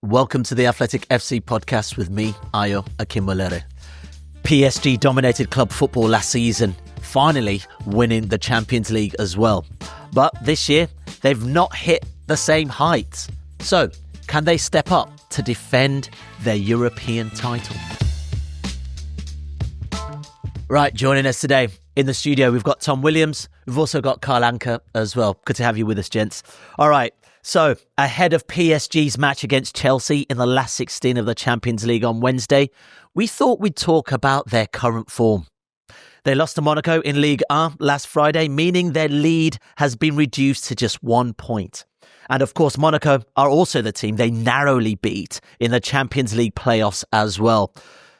Welcome to the Athletic FC podcast with me, Akinwolere. PSG dominated club football last season, finally winning the Champions League as well. But this year, they've not hit the same heights. So, can they step up to defend their European title? Right, joining us today in the studio, we've got Tom Williams. We've also got Anka as well. Good to have you with us, gents. All right, so ahead of PSG's match against Chelsea in the last 16 of the Champions League on Wednesday, we thought we'd talk about their current form. They lost to Monaco in Ligue 1 last Friday, meaning their lead has been reduced to just 1 point. And of course, Monaco are also the team they narrowly beat in the Champions League playoffs as well.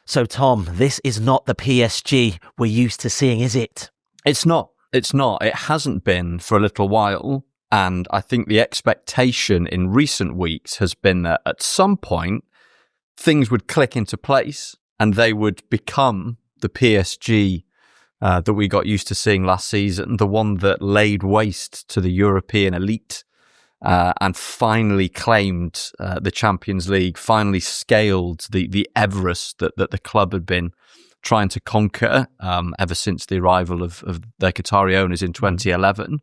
So, Tom, this is not the PSG we're used to seeing, is it? It's not. It hasn't been for a little while. And I think the expectation in recent weeks has been that at some point, things would click into place and they would become the PSG that we got used to seeing last season, the one that laid waste to the European elite and finally claimed the Champions League, finally scaled the Everest that the club had been trying to conquer ever since the arrival of their Qatari owners in 2011.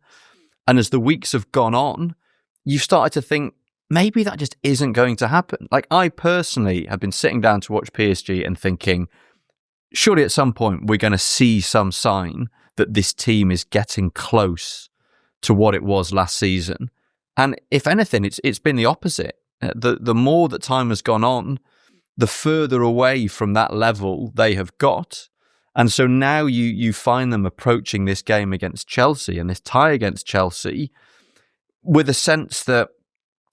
And as the weeks have gone on, you've started to think, maybe that just isn't going to happen. Like, I personally have been sitting down to watch PSG and thinking, surely at some point we're going to see some sign that this team is getting close to what it was last season. And if anything, it's been the opposite. The more that time has gone on, the further away from that level they have got. And so now you find them approaching this game against Chelsea and this tie against Chelsea with a sense that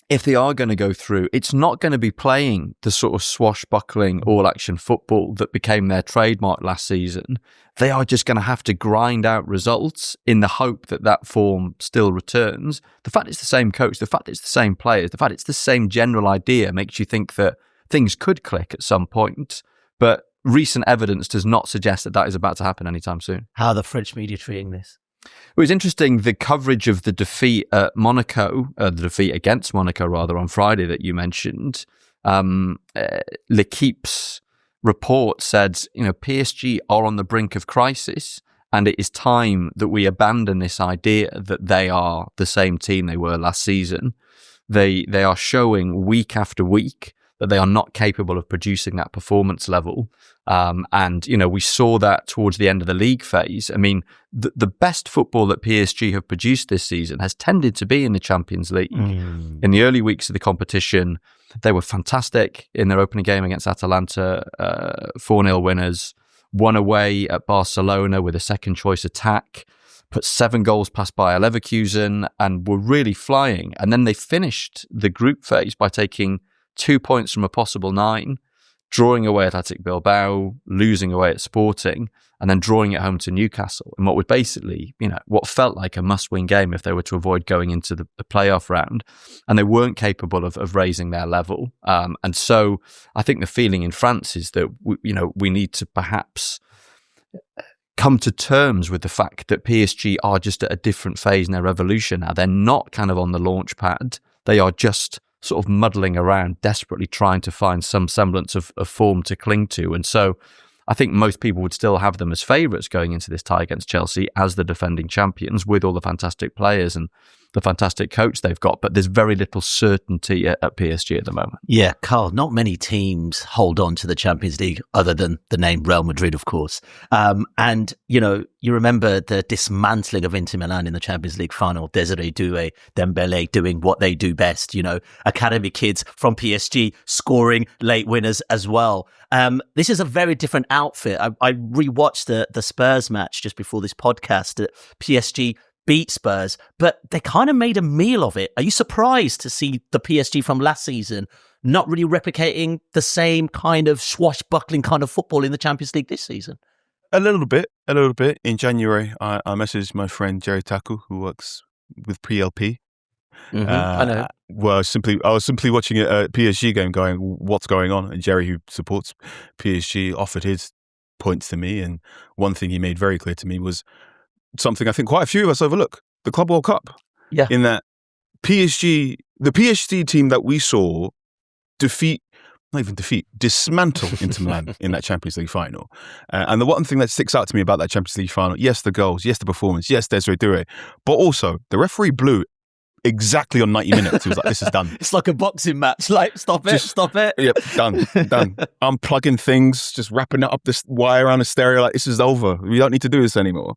if they are going to go through, it's not going to be playing the sort of swashbuckling all-action football that became their trademark last season. They are just going to have to grind out results in the hope that that form still returns. The fact it's the same coach, the fact it's the same players, the fact it's the same general idea makes you think that things could click at some point. But recent evidence does not suggest that is about to happen anytime soon. How are the French media treating this? It was interesting, the coverage of the defeat at Monaco, the defeat against Monaco, rather, on Friday that you mentioned. L'Equipe's report said, PSG are on the brink of crisis, and it is time that we abandon this idea that they are the same team they were last season. They are showing week after week that they are not capable of producing that performance level. And we saw that towards the end of the league phase. I mean, the best football that PSG have produced this season has tended to be in the Champions League. In the early weeks of the competition, they were fantastic in their opening game against Atalanta, 4-0 winners, won away at Barcelona with a second choice attack, put 7 goals past Bayer Leverkusen and were really flying. And then they finished the group phase by taking 2 points from a possible 9, drawing away at Athletic Bilbao, losing away at Sporting, and then drawing it home to Newcastle in what would basically, what felt like a must-win game if they were to avoid going into the playoff round. And they weren't capable of raising their level. And so I think the feeling in France is that, we need to perhaps come to terms with the fact that PSG are just at a different phase in their evolution now. They're not kind of on the launch pad. They are just sort of muddling around, desperately trying to find some semblance of form to cling to. And so I think most people would still have them as favourites going into this tie against Chelsea as the defending champions with all the fantastic players and the fantastic coach they've got. But there's very little certainty at PSG at the moment. Yeah, Carl, not many teams hold on to the Champions League other than the name Real Madrid, of course. And, you remember the dismantling of Inter Milan in the Champions League final, Desiree Doué, Dembele doing what they do best, academy kids from PSG scoring late winners as well. This is a very different outfit. I rewatched the Spurs match just before this podcast. PSG beat Spurs, but they kind of made a meal of it. Are you surprised to see the PSG from last season not really replicating the same kind of swashbuckling kind of football in the Champions League this season? A little bit. In January, I messaged my friend Jerry Tackle, who works with PLP. I know. Well, I was simply watching a PSG game going, what's going on? And Jerry, who supports PSG, offered his points to me. And one thing he made very clear to me was something I think quite a few of us overlook: the Club World Cup. Yeah. In that the PSG team that we saw dismantle Inter Milan in that Champions League final. And the one thing that sticks out to me about that Champions League final, yes, the goals, yes, the performance, yes, Desiree Doué, but also the referee blew exactly on 90 minutes. He was like, this is done. It's like a boxing match. Like, stop it. Yep, done. Unplugging things, just wrapping it up this wire around the stereo, like, this is over. We don't need to do this anymore.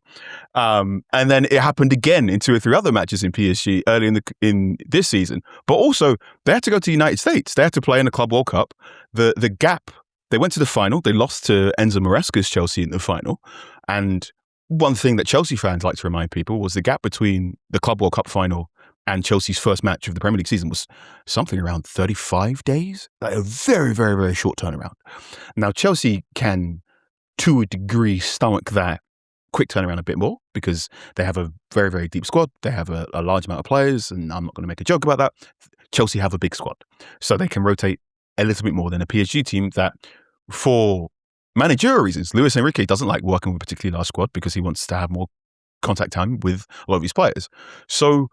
And then it happened again in 2 or 3 other matches in PSG early in this season. But also, they had to go to the United States. They had to play in the Club World Cup. The gap, they went to the final. They lost to Enzo Maresca's Chelsea in the final. And one thing that Chelsea fans like to remind people was the gap between the Club World Cup final and Chelsea's first match of the Premier League season was something around 35 days. Like a very, very, very short turnaround. Now, Chelsea can, to a degree, stomach that quick turnaround a bit more because they have a very, very deep squad. They have a large amount of players, and I'm not going to make a joke about that. Chelsea have a big squad. So they can rotate a little bit more than a PSG team that, for managerial reasons, Luis Enrique doesn't like working with a particularly large squad because he wants to have more contact time with a lot of his players. So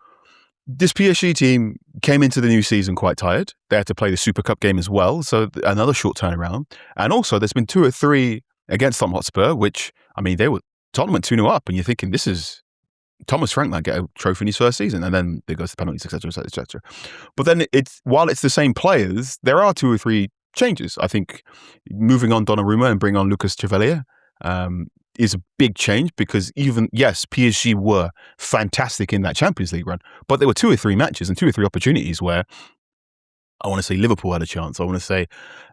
this PSG team came into the new season quite tired. They had to play the Super Cup game as well, so another short turnaround. And also, there's been 2 or 3 against Tottenham Hotspur, which, I mean, Tottenham went 2-0 up, and you're thinking, this is Thomas Frank might get a trophy in his first season, and then it goes to penalties, etc., etc. But then while it's the same players, there are 2 or 3 changes. I think moving on Donnarumma and bringing on Lucas Chevalier is a big change because PSG were fantastic in that Champions League run, but there were 2 or 3 matches and 2 or 3 opportunities where I want to say Liverpool had a chance. I want to say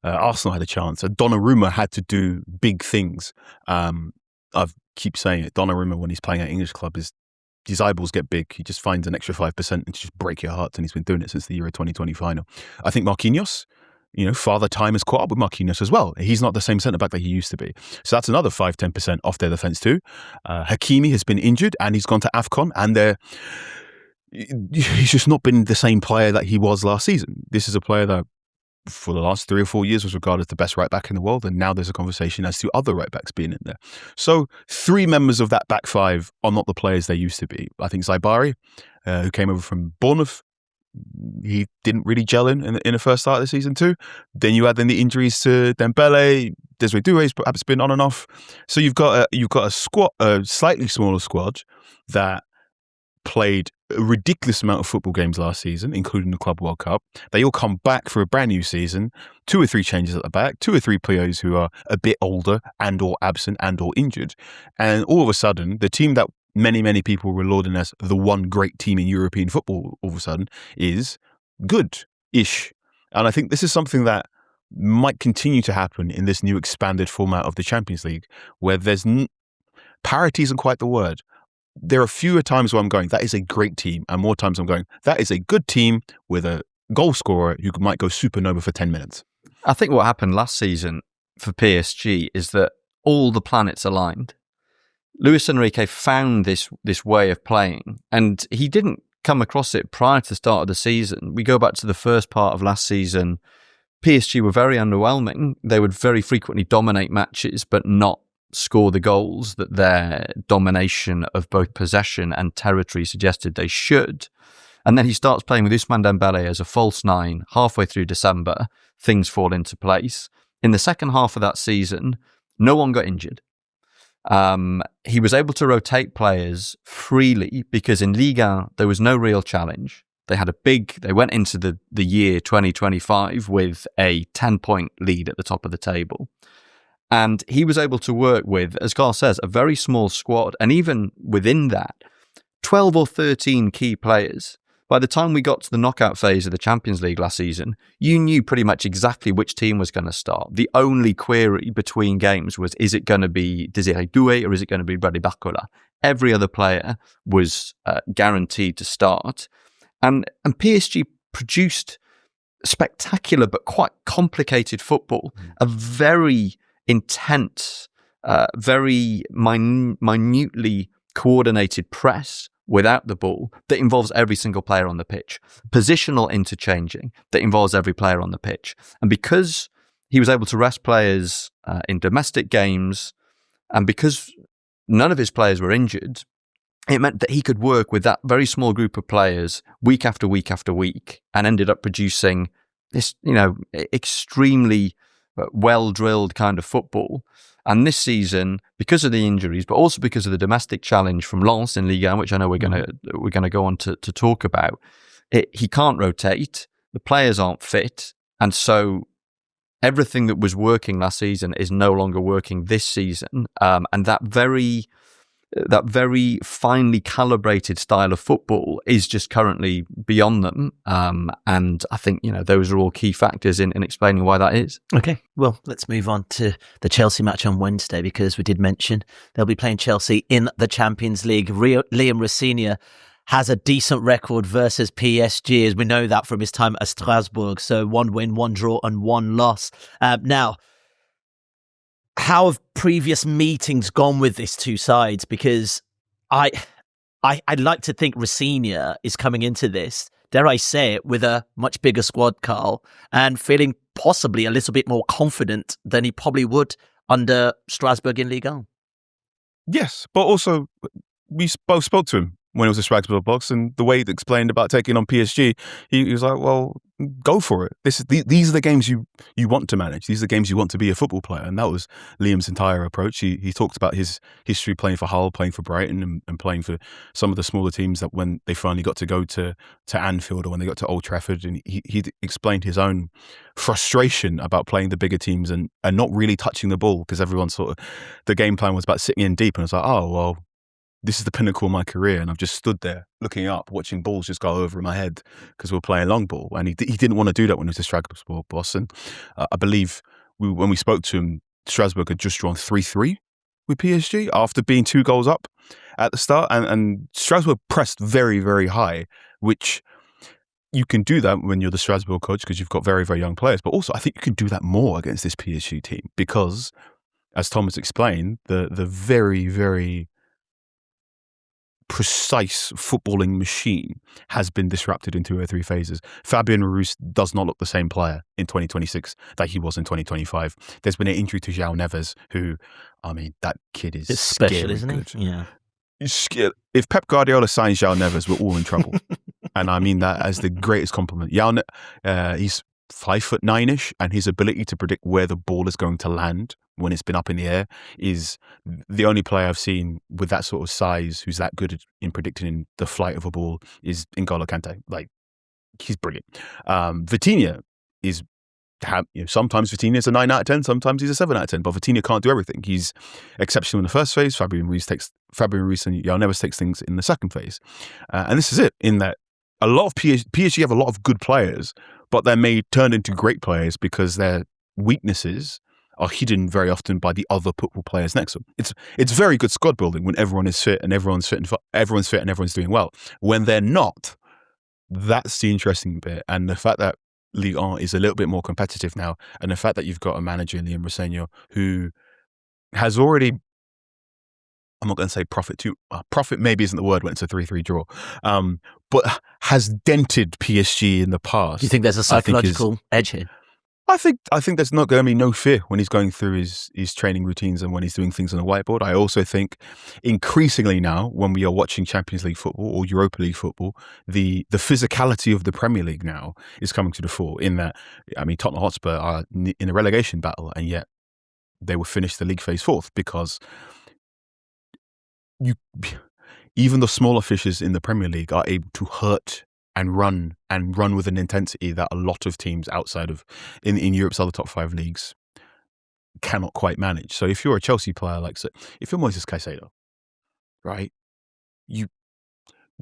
Arsenal had a chance. Donnarumma had to do big things. I keep saying it. Donnarumma, when he's playing at English club, his eyeballs get big. He just finds an extra 5% and just break your hearts, and he's been doing it since the Euro 2020 final. I think Marquinhos, Father Time has caught up with Marquinhos as well. He's not the same centre-back that he used to be. So that's another 5-10% off their defence too. Hakimi has been injured and he's gone to AFCON, and he's just not been the same player that he was last season. This is a player that for the last 3 or 4 years was regarded as the best right-back in the world, and now there's a conversation as to other right-backs being in there. So 3 members of that back 5 are not the players they used to be. I think Zaibari, who came over from Bournemouth, he didn't really gel in the first start of the season too. Then you add in the injuries to Dembele, Desiree Doué's perhaps been on and off. So you've got a slightly smaller squad that played a ridiculous amount of football games last season, including the Club World Cup. They all come back for a brand new season. 2 or 3 changes at the back, 2 or 3 players who are a bit older and or absent and or injured. And all of a sudden, the team that many people were lauding as the one great team in European football all of a sudden is good-ish. And I think this is something that might continue to happen in this new expanded format of the Champions League, where there's parity isn't quite the word. There are fewer times where I'm going, that is a great team, and more times I'm going, that is a good team with a goal scorer who might go supernova for 10 minutes. I think what happened last season for PSG is that all the planets aligned. Luis Enrique found this way of playing, and he didn't come across it prior to the start of the season. We go back to the first part of last season. PSG were very underwhelming. They would very frequently dominate matches, but not score the goals that their domination of both possession and territory suggested they should. And then he starts playing with Ousmane Dembele as a false 9 halfway through December. Things fall into place. In the second half of that season, no one got injured. He was able to rotate players freely because in Ligue there was no real challenge. They went into the year 2025 with a 10-point lead at the top of the table. And he was able to work with, as Carl says, a very small squad. And even within that, 12 or 13 key players. By the time we got to the knockout phase of the Champions League last season, you knew pretty much exactly which team was going to start. The only query between games was, is it going to be Desiree Doué or is it going to be Bradley Barcola? Every other player was guaranteed to start. And PSG produced spectacular but quite complicated football, a very intense, very minutely coordinated press without the ball that involves every single player on the pitch. Positional interchanging that involves every player on the pitch. And because he was able to rest players in domestic games, and because none of his players were injured, it meant that he could work with that very small group of players week after week after week and ended up producing this, extremely well-drilled kind of football. And this season, because of the injuries, but also because of the domestic challenge from Lens in Ligue 1, which I know we're gonna go on to talk about, he can't rotate. The players aren't fit, and so everything that was working last season is no longer working this season. And that very finely calibrated style of football is just currently beyond them. And I think, those are all key factors in explaining why that is. Okay, well, let's move on to the Chelsea match on Wednesday, because we did mention they'll be playing Chelsea in the Champions League. Liam Rosenior has a decent record versus PSG, as we know that from his time at Strasbourg. So 1 win, 1 draw and 1 loss. Now, how have previous meetings gone with these two sides? Because I'd like to think Rosenior is coming into this, dare I say it, with a much bigger squad, Carl, and feeling possibly a little bit more confident than he probably would under Strasbourg in Ligue 1. Yes, but also we both spoke to him when it was a Strasbourg box, and the way he explained about taking on PSG, he was like, well, go for it. These are the games you want to manage. These are the games you want to be a football player. And that was Liam's entire approach. He talked about his history playing for Hull, playing for Brighton, and playing for some of the smaller teams that when they finally got to go to Anfield or when they got to Old Trafford. And he explained his own frustration about playing the bigger teams and not really touching the ball, because everyone the game plan was about sitting in deep. And it's like, oh, well, this is the pinnacle of my career, and I've just stood there looking up, watching balls just go over my head because we're playing long ball. And he didn't want to do that when he was a Strasbourg boss. And I believe when we spoke to him, Strasbourg had just drawn 3-3 with PSG after being 2 goals up at the start. And Strasbourg pressed very, very high, which you can do that when you're the Strasbourg coach because you've got very, very young players. But also, I think you can do that more against this PSG team because, as Thomas explained, the very, very precise footballing machine has been disrupted in 2 or 3 phases. Fabien Ruiz does not look the same player in 2026 that he was in 2025. There's been an injury to João Neves, who, I mean, that kid is special, isn't good. he? Yeah. If Pep Guardiola signs João Neves, we're all in trouble. And I mean that as the greatest compliment. He's 5'9"-ish, and his ability to predict where the ball is going to land when it's been up in the air is the only player I've seen with that sort of size who's that good in predicting the flight of a ball is N'Golo Kante. Like, he's brilliant. Vitinha is, sometimes Vitinha is a 9 out of 10, sometimes he's a 7 out of 10, but Vitinha can't do everything. He's exceptional in the first phase. Fabien Ruiz and João Neves takes things in the second phase. And this is it, in that a lot of PSG have a lot of good players, but they're turned into great players because their weaknesses are hidden very often by the other football players next to them. It's very good squad building when everyone is fit and everyone's fit and everyone's doing well. When they're not, that's the interesting bit. And the fact that Ligue 1 is a little bit more competitive now, and the fact that you've got a manager in Liam Rosenior who has already, I'm not going to say profit maybe isn't the word when it's a 3-3 draw, but has dented PSG in the past. Do you think there's a psychological edge here? I think there's not going to be no fear when he's going through his training routines and when he's doing things on a whiteboard. I also think increasingly now, when we are watching Champions League football or Europa League football, the physicality of the Premier League now is coming to the fore. In that, I mean, Tottenham Hotspur are in a relegation battle, and yet they will finish the league phase 4th because even the smaller fishes in the Premier League are able to hurt and run with an intensity that a lot of teams outside of in Europe's other top 5 leagues cannot quite manage. So if you're a Chelsea player, if you're Moises Caicedo, right, you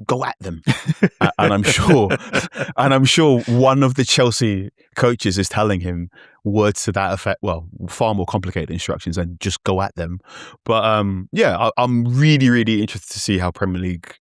go at them, and I'm sure one of the Chelsea coaches is telling him words to that effect. Well, far more complicated instructions than just go at them. But I'm really, really interested to see how Premier League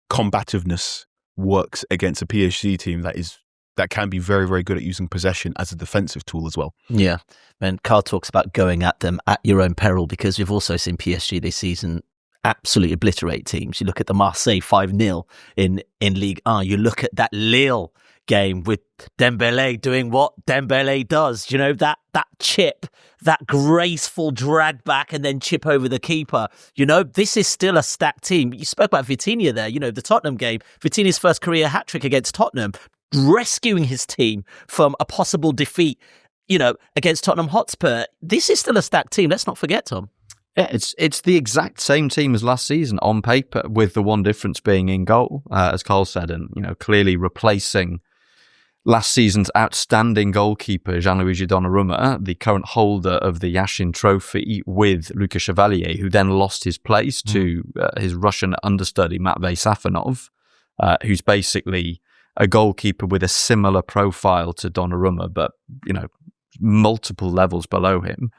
combativeness works against a PSG team that can be very, very good at using possession as a defensive tool as well. Yeah, and Carl talks about going at them at your own peril, because we've also seen PSG this season absolutely obliterate teams. You look at the Marseille 5-0 in Ligue 1. You look at that Lille game with Dembélé doing what Dembélé does. You know, that chip, that graceful drag back and then chip over the keeper. You know, this is still a stacked team. You spoke about Vitinha there, you know, the Tottenham game. Vitinha's first career hat-trick against Tottenham. rescuing his team from a possible defeat, against Tottenham Hotspur. This is still a stacked team. Let's not forget, Tom. Yeah, it's the exact same team as last season on paper, with the one difference being in goal, as Carl said, and clearly replacing last season's outstanding goalkeeper Gianluigi Donnarumma, the current holder of the Yashin Trophy, with Luka Chevalier, who then lost his place to his Russian understudy Matvei Safonov, who's basically a goalkeeper with a similar profile to Donnarumma, but multiple levels below him.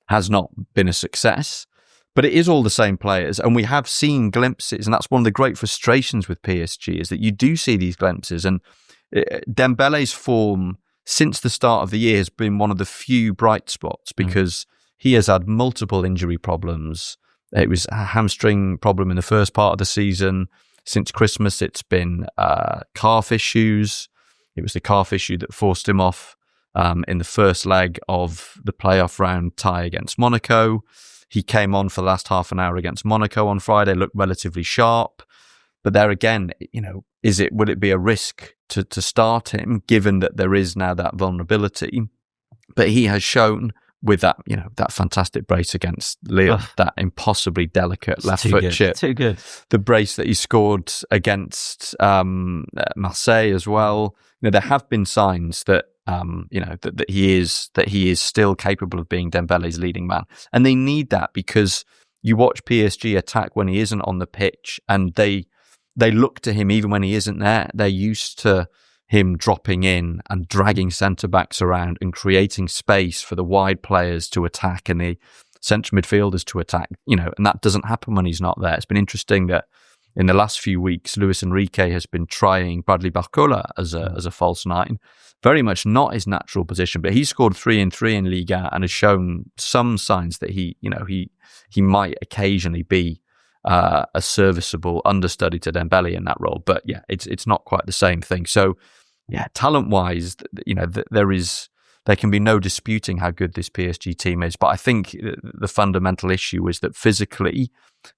Has not been a success, but it is all the same players, and we have seen glimpses, and that's one of the great frustrations with PSG, is that you do see these glimpses, and Dembele's form since the start of the year has been one of the few bright spots, because he has had multiple injury problems. It was a hamstring problem in the first part of the season. Since Christmas, it's been calf issues. It was the calf issue that forced him off in the first leg of the playoff round tie against Monaco. He came on for the last half an hour against Monaco on Friday, looked relatively sharp. But there again, would it be a risk to start him, given that there is now that vulnerability? But he has shown with that, that fantastic brace against Lille, that impossibly delicate left foot chip. Too good. The brace that he scored against Marseille as well. There have been signs that that he is still capable of being Dembele's leading man, and they need that, because you watch PSG attack when he isn't on the pitch, and they look to him even when he isn't there. They're used to him dropping in and dragging centre backs around and creating space for the wide players to attack and the central midfielders to attack. And that doesn't happen when he's not there. It's been interesting that in the last few weeks, Luis Enrique has been trying Bradley Barcola as a false nine. Very much not his natural position, but he scored 3 in 3 in Liga and has shown some signs that he might occasionally be a serviceable understudy to Dembele in that role. But yeah, it's not quite the same thing. So yeah, talent-wise, there can be no disputing how good this PSG team is. But I think the fundamental issue is that physically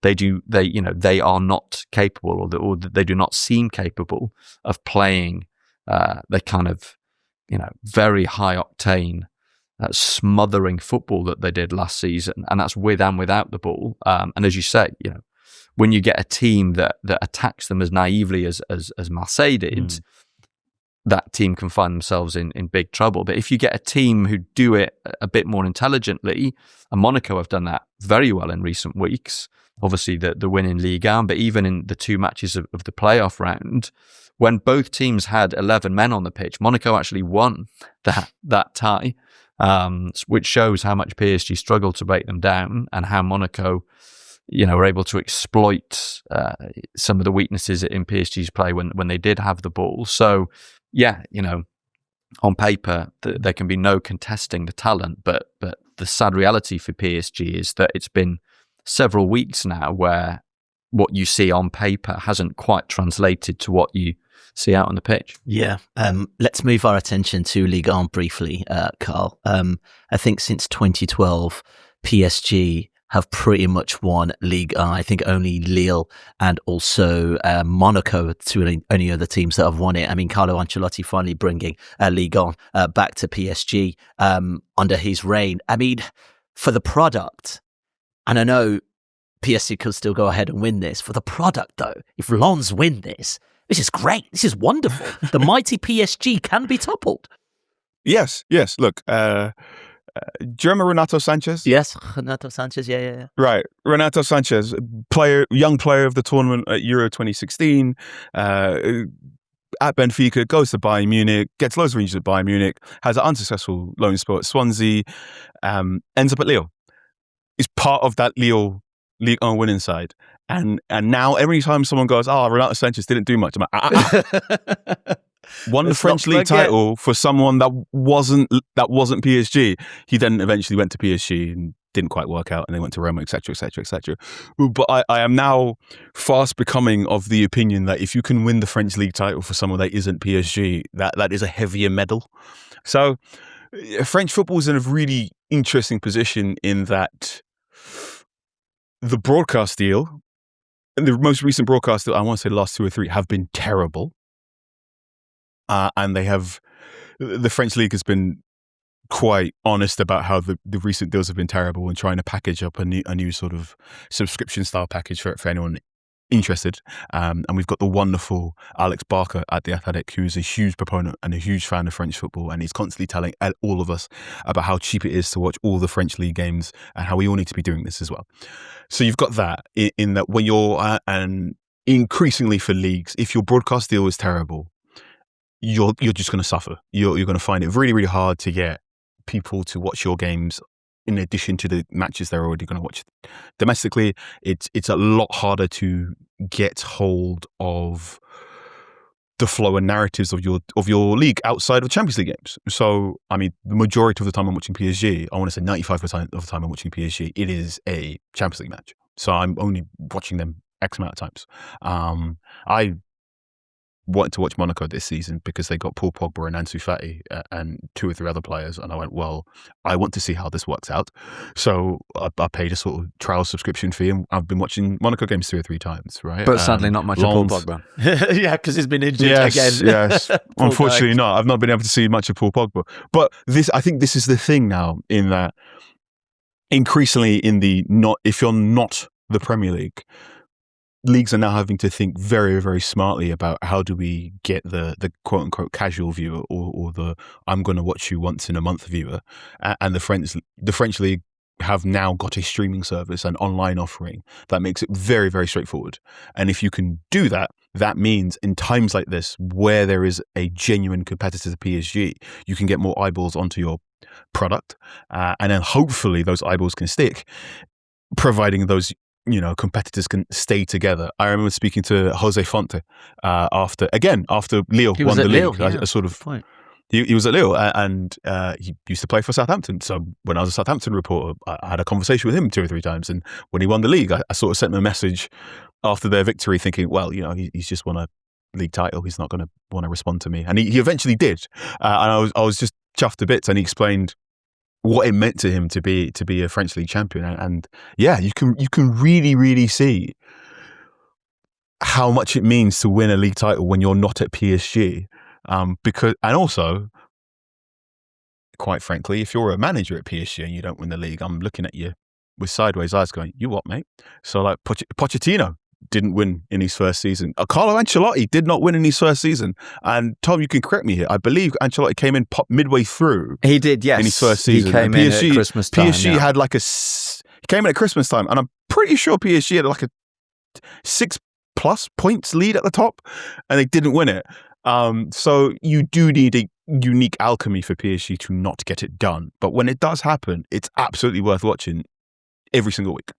they are not capable, or they do not seem capable of playing the kind of very high octane, smothering football that they did last season, and that's with and without the ball. And as you say, when you get a team that attacks them as naively as Marseille did, that team can find themselves in big trouble. But if you get a team who do it a bit more intelligently, and Monaco have done that very well in recent weeks, obviously the win in Ligue 1, but even in the two matches of the playoff round, when both teams had 11 men on the pitch, Monaco actually won that tie, which shows how much PSG struggled to break them down, and how Monaco, were able to exploit some of the weaknesses in PSG's play when they did have the ball. So, yeah, on paper, there can be no contesting the talent, but the sad reality for PSG is that it's been several weeks now where what you see on paper hasn't quite translated to what you see out on the pitch. Yeah. Let's move our attention to Ligue 1 briefly, Carl. I think since 2012, PSG have pretty much won Ligue 1. I think only Lille and also Monaco are two of the only other teams that have won it. I mean, Carlo Ancelotti finally bringing Ligue 1 back to PSG under his reign. I mean, for the product, and I know PSG could still go ahead and win this. For the product, though, if Lens win this is great. This is wonderful. The mighty PSG can be toppled. Yes. Look, do you remember Renato Sanchez? Yes, Renato Sanchez, yeah. Right, Renato Sanchez, young player of the tournament at Euro 2016, at Benfica, goes to Bayern Munich, gets loads of injuries at Bayern Munich, has an unsuccessful loan spell at Swansea, ends up at Lille. Is part of that Lille Ligue 1 winning side. And now every time someone goes, Renato Sanchez didn't do much, I'm like, won the French League title for someone that wasn't PSG. He then eventually went to PSG and didn't quite work out, and they went to Roma, etc., etc., etc. But I am now fast becoming of the opinion that if you can win the French League title for someone that isn't PSG, that is a heavier medal. So French football is in a really interesting position in that the broadcast deal, the most recent broadcast deal, I want to say the last 2 or 3, have been terrible. and the French league has been quite honest about how the recent deals have been terrible and trying to package up a new sort of subscription style package for anyone interested. And we've got the wonderful Alex Barker at The Athletic, who's a huge proponent and a huge fan of French football. And he's constantly telling all of us about how cheap it is to watch all the French league games and how we all need to be doing this as well. So you've got that in that when you're, and increasingly for leagues, if your broadcast deal is terrible, you're just going to suffer. You're going to find it really, really hard to get people to watch your games in addition to the matches they're already going to watch domestically. It's a lot harder to get hold of the flow and narratives of your league outside of Champions League games. So, I mean, the majority of the time I'm watching PSG, I want to say 95% of the time I'm watching PSG, it is a Champions League match. So I'm only watching them X amount of times. I wanted to watch Monaco this season because they got Paul Pogba and Ansu Fati and 2 or 3 other players, and I went, well, I want to see how this works out. So I paid a sort of trial subscription fee, and I've been watching Monaco games 2 or 3 times, right? But sadly not much of Paul Pogba. Yeah, because he's been injured again. Yes, unfortunately not. I've not been able to see much of Paul Pogba. But I think this is the thing now, in that increasingly if you're not the Premier League, leagues are now having to think very, very smartly about how do we get the quote unquote casual viewer or the I'm going to watch you once in a month viewer. And the French league have now got a streaming service and online offering that makes it very, very straightforward. And if you can do that, that means in times like this, where there is a genuine competitor to PSG, you can get more eyeballs onto your product. And then hopefully those eyeballs can stick, providing those competitors can stay together. I remember speaking to Jose Fonte after Lille won the league. Yeah, he was at Lille and he used to play for Southampton. So when I was a Southampton reporter, I had a conversation with him 2 or 3 times. And when he won the league, I sort of sent him a message after their victory thinking, well, he's just won a league title. He's not going to want to respond to me. And he eventually did. And I was just chuffed to bits, and he explained what it meant to him to be a French league champion. And yeah, you can really, really see how much it means to win a league title when you're not at PSG. And also, quite frankly, if you're a manager at PSG and you don't win the league, I'm looking at you with sideways eyes going, you what, mate? So like Pochettino didn't win in his first season. Carlo Ancelotti did not win in his first season. And Tom, you can correct me here. I believe Ancelotti came in midway through. He did, yes. In his first season. He came in at Christmas time. PSG had he came in at Christmas time, and I'm pretty sure PSG had like a 6+ points lead at the top, and they didn't win it. So you do need a unique alchemy for PSG to not get it done. But when it does happen, it's absolutely worth watching every single week.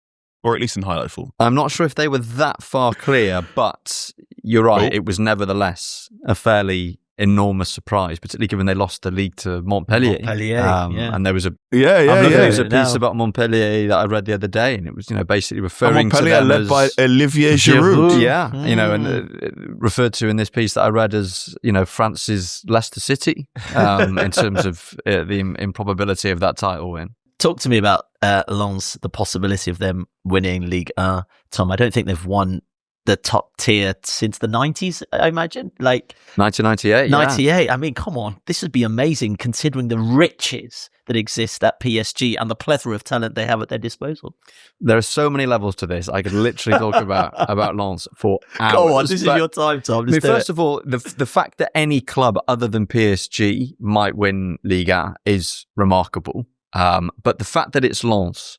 Or at least in highlight form. I'm not sure if they were that far clear, but you're right. It was nevertheless a fairly enormous surprise, particularly given they lost the league to Montpellier. And there was a piece about Montpellier that I read the other day, and it was basically referring to them led by Olivier Giroud. And referred to in this piece that I read as France's Leicester City in terms of the improbability of that title win. Talk to me about Lens, the possibility of them winning Ligue 1. Tom, I don't think they've won the top tier since the 90s, I imagine. Like 1998. 98. I mean, come on. This would be amazing considering the riches that exist at PSG and the plethora of talent they have at their disposal. There are so many levels to this. I could literally talk about Lens for hours. Go on, this is your time, Tom. First of all, the fact that any club other than PSG might win Ligue 1 is remarkable. But the fact that it's Lens,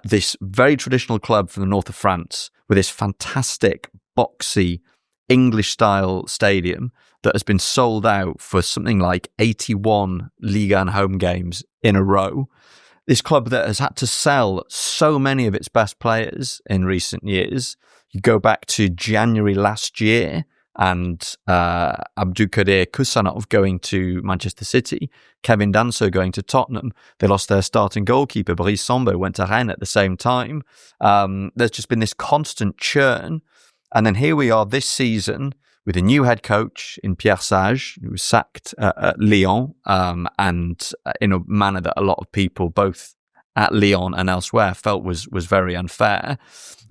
this very traditional club from the north of France, with this fantastic, boxy, English-style stadium that has been sold out for something like 81 Ligue 1 home games in a row, this club that has had to sell so many of its best players in recent years. You go back to January last year, and Abdulkadir Kusanov going to Manchester City, Kevin Danso going to Tottenham. They lost their starting goalkeeper, Brice Samba, went to Rennes at the same time. There's just been this constant churn. And then here we are this season with a new head coach in Pierre Sage, who was sacked at Lyon, and in a manner that a lot of people, both at Lyon and elsewhere, felt was very unfair.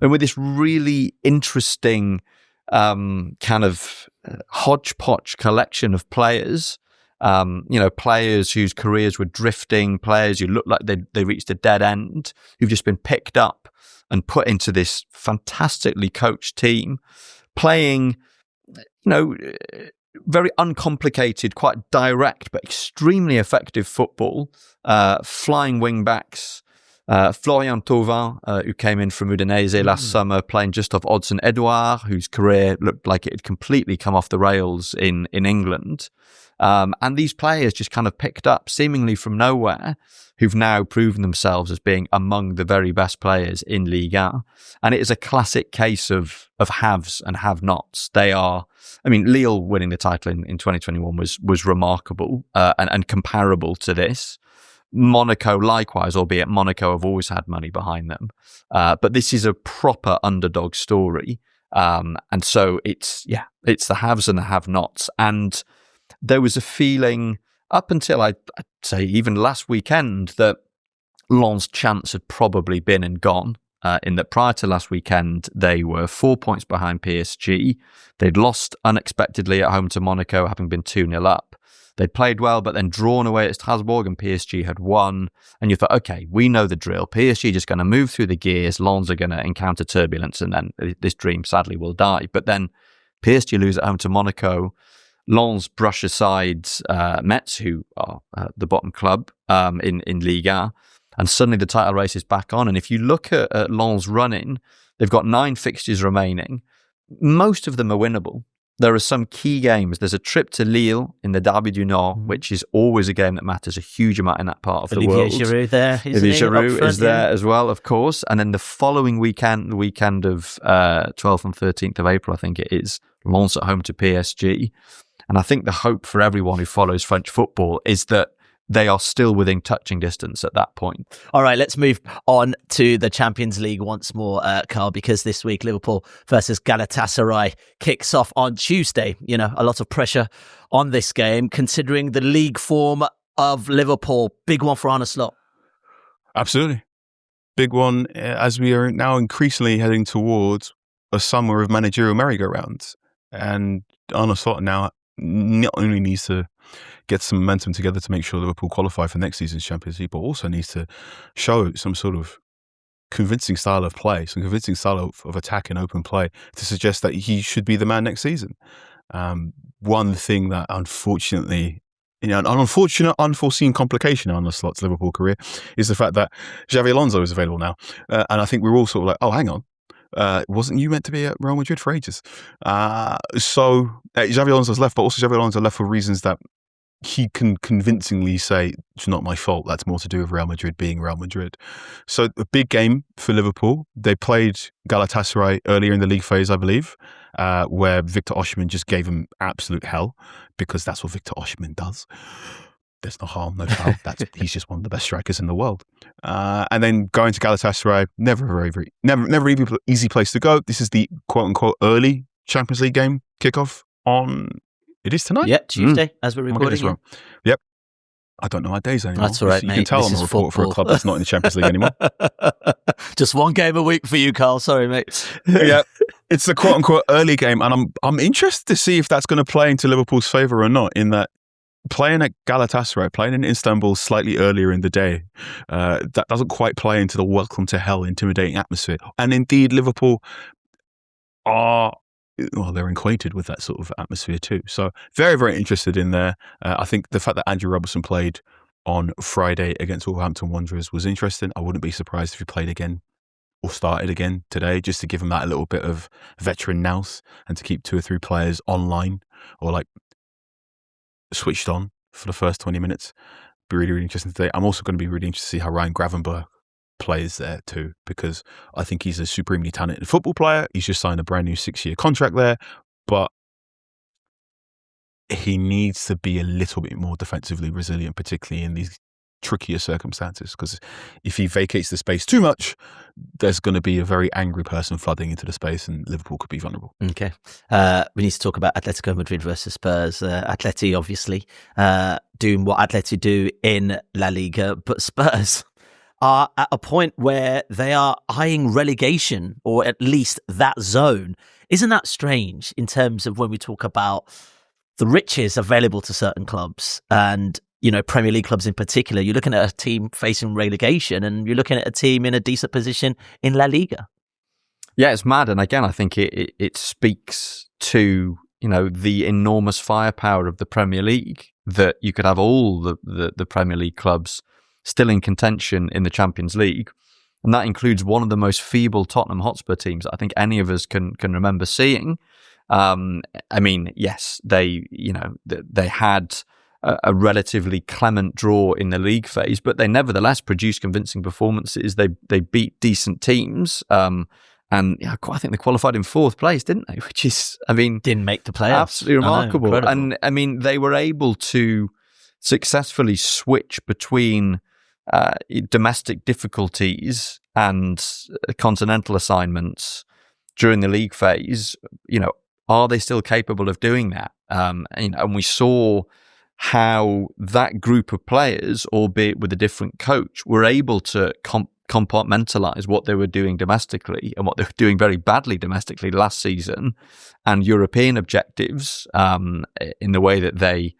And with this really interesting kind of hodgepodge collection of players. Players whose careers were drifting, players who looked like they reached a dead end, who've just been picked up and put into this fantastically coached team, playing, very uncomplicated, quite direct, but extremely effective football. Flying wing backs, Florian Thauvin, who came in from Udinese last summer, playing just off Odsonne Edouard, whose career looked like it had completely come off the rails in England. And these players just kind of picked up seemingly from nowhere, who've now proven themselves as being among the very best players in Ligue 1. And it is a classic case of haves and have-nots. Lille winning the title in 2021 was remarkable and comparable to this. Monaco likewise, albeit Monaco have always had money behind them. But this is a proper underdog story. And so it's the haves and the have-nots. And there was a feeling up until I'd say even last weekend that Lens' chance had probably been and gone. In that prior to last weekend, they were 4 points behind PSG. They'd lost unexpectedly at home to Monaco, having been 2-0 up. They'd played well, but then drawn away at Strasbourg, and PSG had won. And you thought, okay, we know the drill. PSG are just going to move through the gears. Lens are going to encounter turbulence, and then this dream sadly will die. But then PSG lose at home to Monaco. Lens brush aside Metz, who are the bottom club in Ligue 1, and suddenly the title race is back on. And if you look at Lens' run-in, they've got 9 fixtures remaining. Most of them are winnable. There are some key games. There's a trip to Lille in the Derby du Nord, which is always a game that matters a huge amount in that part of the world. Olivier Giroud there, Olivier Giroud is there as well, of course. And then the following weekend, the weekend of 12th and 13th of April, I think it is, Lens at home to PSG. And I think the hope for everyone who follows French football is that they are still within touching distance at that point. All right, let's move on to the Champions League once more, Carl, because this week Liverpool versus Galatasaray kicks off on Tuesday. A lot of pressure on this game, considering the league form of Liverpool. Big one for Arne Slot. Absolutely. Big one, as we are now increasingly heading towards a summer of managerial merry-go-rounds. And Arne Slot now not only needs to get some momentum together to make sure Liverpool qualify for next season's Champions League, but also needs to show some sort of convincing style of play, some convincing style of attack and open play to suggest that he should be the man next season. One thing that unfortunately, an unforeseen complication on the Slot's Liverpool career is the fact that Xabi Alonso is available now. And I think we're all sort of like, oh, hang on. Wasn't you meant to be at Real Madrid for ages? So Xabi Alonso's left, but also Xabi Alonso left for reasons that he can convincingly say, it's not my fault. That's more to do with Real Madrid being Real Madrid. So a big game for Liverpool. They played Galatasaray earlier in the league phase, I believe, where Victor Osimhen just gave him absolute hell, because that's what Victor Osimhen does. There's no harm, no foul. He's just one of the best strikers in the world. And then going to Galatasaray, never even easy place to go. This is the quote unquote early Champions League game kickoff on. It is tonight. Yeah, Tuesday as we're recording. Yep. I don't know our days anymore. That's all right, mate. You can tell I'm a reporter for a club that's not in the Champions League anymore. Just one game a week for you, Carl. Sorry, mate. Yeah, it's the quote unquote early game, and I'm interested to see if that's going to play into Liverpool's favour or not. In that, playing at Galatasaray, playing in Istanbul slightly earlier in the day, that doesn't quite play into the welcome to hell, intimidating atmosphere. And indeed, Liverpool they're acquainted with that sort of atmosphere too. So very, very interested in there. I think the fact that Andrew Robertson played on Friday against Wolverhampton Wanderers was interesting. I wouldn't be surprised if he played again or started again today, just to give him that a little bit of veteran nous and to keep 2 or 3 players online or like switched on for the first 20 minutes. Be really, really interesting today. I'm also going to be really interested to see how Ryan Gravenberch plays there too, because I think he's a supremely talented football player. He's just signed a brand new 6-year contract there, but he needs to be a little bit more defensively resilient, particularly in these trickier circumstances, because if he vacates the space too much, there's going to be a very angry person flooding into the space and Liverpool could be vulnerable. Okay. We need to talk about Atletico Madrid versus Spurs. Atleti obviously doing what Atleti do in La Liga, but Spurs are at a point where they are eyeing relegation, or at least that zone. Isn't that strange in terms of when we talk about the riches available to certain clubs and, Premier League clubs in particular? You're looking at a team facing relegation and you're looking at a team in a decent position in La Liga. Yeah, it's mad. And again, I think it speaks to, the enormous firepower of the Premier League, that you could have all the Premier League clubs still in contention in the Champions League. And that includes one of the most feeble Tottenham Hotspur teams I think any of us can remember seeing. Yes, they had a relatively clement draw in the league phase, but they nevertheless produced convincing performances. They beat decent teams. And I think they qualified in 4th place, didn't they? Which is, didn't make the playoffs. Absolutely remarkable. And they were able to successfully switch between domestic difficulties and continental assignments during the league phase. Are they still capable of doing that? And we saw how that group of players, albeit with a different coach, were able to compartmentalize what they were doing domestically and what they were doing very badly domestically last season, and European objectives in the way that they,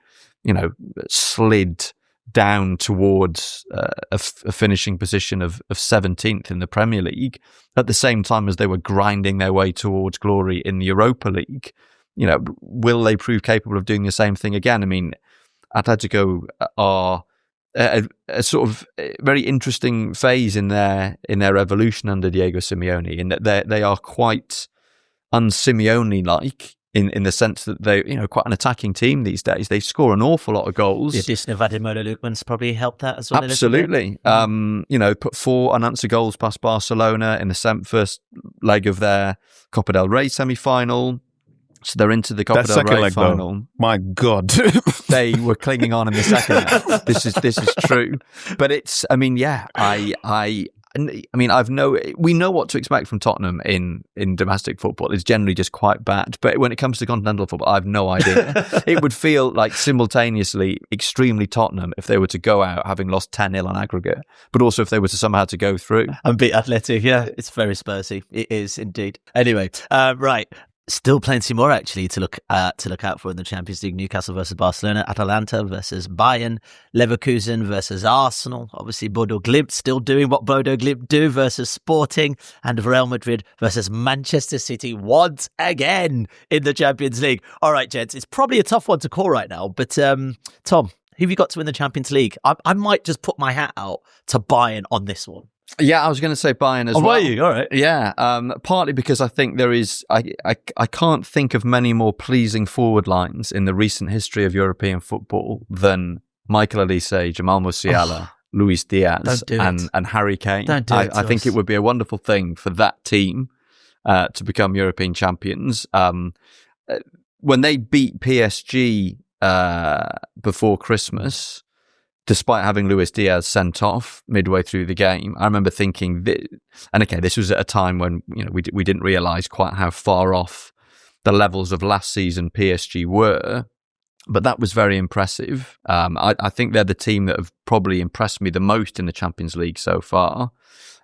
slid down towards a finishing position of 17th in the Premier League at the same time as they were grinding their way towards glory in the Europa League. Will they prove capable of doing the same thing again? Atletico are a sort of very interesting phase in their evolution under Diego Simeone, in that they are quite un-Simeone-like in the sense that they, quite an attacking team these days. They score an awful lot of goals. The addition of Ademola Lookman's probably helped that as well. Absolutely. Put 4 unanswered goals past Barcelona in the first leg of their Copa del Rey semi-final. So they're into the Copa del Rey final. Though, my God. They were clinging on in the second leg. This is true. But it's, we know what to expect from Tottenham in domestic football. It's generally just quite bad. But when it comes to continental football, I have no idea. It would feel like simultaneously extremely Tottenham if they were to go out having lost 10-0 on aggregate, but also if they were to somehow to go through. And beat Athletic, yeah. It's very Spursy. It is indeed. Anyway, right. Still plenty more actually to look out for in the Champions League. Newcastle versus Barcelona, Atalanta versus Bayern, Leverkusen versus Arsenal. Obviously, Bodo Glimt still doing what Bodo Glimt do versus Sporting, and Real Madrid versus Manchester City once again in the Champions League. All right, gents, it's probably a tough one to call right now, but Tom, who have you got to win the Champions League? I might just put my hat out to Bayern on this one. Yeah, I was going to say Bayern as well. Were you? All right. Yeah, partly because I think there is... I can't think of many more pleasing forward lines in the recent history of European football than Michael Olise, Jamal Musiala, Luis Diaz and Harry Kane. Don't do it I think it would be a wonderful thing for that team to become European champions. When they beat PSG before Christmas, despite having Luis Diaz sent off midway through the game, I remember thinking, and okay, this was at a time when we didn't realise quite how far off the levels of last season PSG were, but that was very impressive. I think they're the team that have probably impressed me the most in the Champions League so far.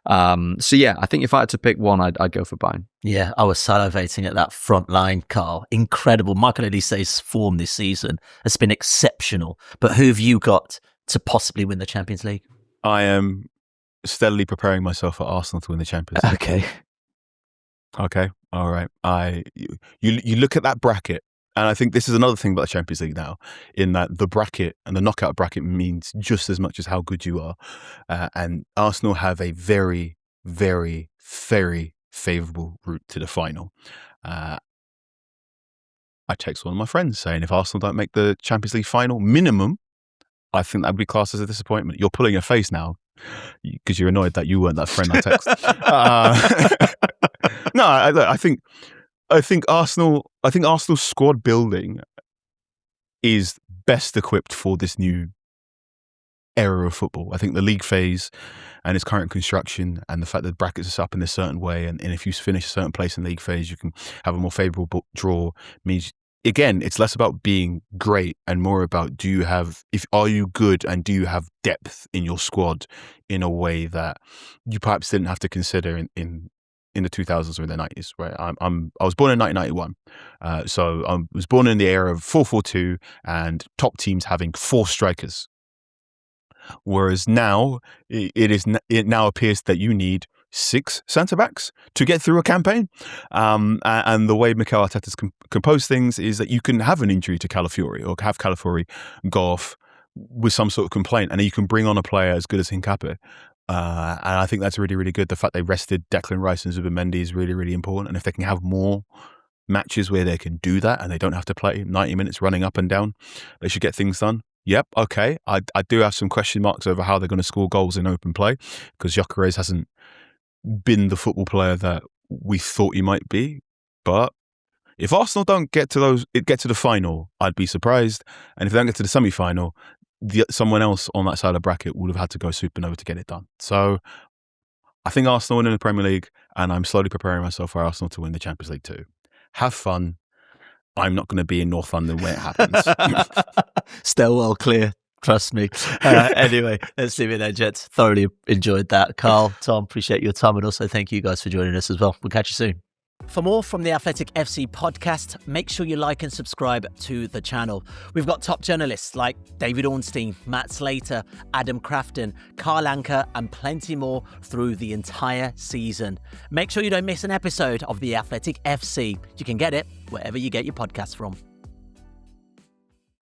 So yeah, I think if I had to pick one, I'd go for Bayern. Yeah, I was salivating at that front line, Carl. Incredible. Michael Olise's form this season has been exceptional. But who have you got to possibly win the Champions League? I am steadily preparing myself for Arsenal to win the Champions League. Okay. All right. You look at that bracket, and I think this is another thing about the Champions League now, in that the bracket and the knockout bracket means just as much as how good you are. And Arsenal have a very, very, very favourable route to the final. I text one of my friends saying if Arsenal don't make the Champions League final, minimum, I think that would be classed as a disappointment. You're pulling your face now because you're annoyed that you weren't that friend I text. No, I think Arsenal's squad building is best equipped for this new era of football. I think the league phase and its current construction, and the fact that the brackets are set up in a certain way, and if you finish a certain place in the league phase, you can have a more favourable draw, means again, it's less about being great and more about are you good and do you have depth in your squad in a way that you perhaps didn't have to consider in the 2000s or in the 90s, right? I was born in 1991, so I was born in the era of 4-4-2 and top teams having 4 strikers. Whereas now, it now appears that you need 6 centre-backs to get through a campaign. And the way Mikel Arteta's composed things is that you can have an injury to Calafiori or have Calafiori go off with some sort of complaint, and then you can bring on a player as good as Hincapié. And I think that's really, really good. The fact they rested Declan Rice and Zubimendi is really, really important. And if they can have more matches where they can do that and they don't have to play 90 minutes running up and down, they should get things done. Yep, okay. I do have some question marks over how they're going to score goals in open play because Gyökeres hasn't been the football player that we thought he might be. But if Arsenal don't get to the final, I'd be surprised. And if they don't get to the semi-final, someone else on that side of the bracket would have had to go supernova to get it done. So I think Arsenal win in the Premier League, and I'm slowly preparing myself for Arsenal to win the Champions League too. Have fun. I'm not going to be in North London when it happens. Still well clear. Trust me. Anyway, let's leave it there, gents. Thoroughly enjoyed that. Carl, Tom, appreciate your time, and also thank you guys for joining us as well. We'll catch you soon. For more from the Athletic FC podcast, make sure you like and subscribe to the channel. We've got top journalists like David Ornstein, Matt Slater, Adam Crafton, Carl Anka, and plenty more through the entire season. Make sure you don't miss an episode of the Athletic FC. You can get it wherever you get your podcasts from.